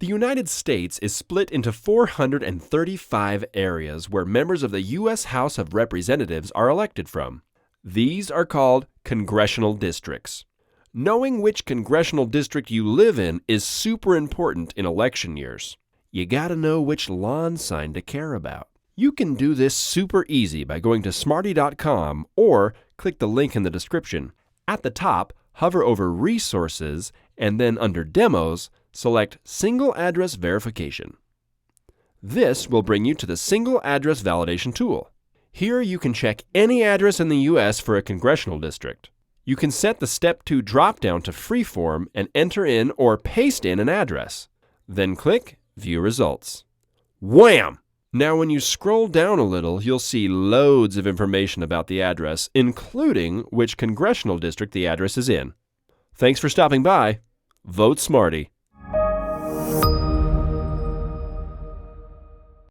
The United States is split into 435 areas where members of the U.S. House of Representatives are elected from. These are called congressional districts. Knowing which congressional district you live in is super important in election years. You gotta know which lawn sign to care about. You can do this super easy by going to Smarty.com or click the link in the description. At the top, hover over Resources and then under Demos, select Single Address Verification. This will bring you to the Single Address Validation tool. Here you can check any address in the U.S. for a congressional district. You can set the Step 2 drop-down to freeform and enter in or paste in an address. Then click View Results. Wham! Now when you scroll down a little, you'll see loads of information about the address, including which congressional district the address is in. Thanks for stopping by. Vote Smarty.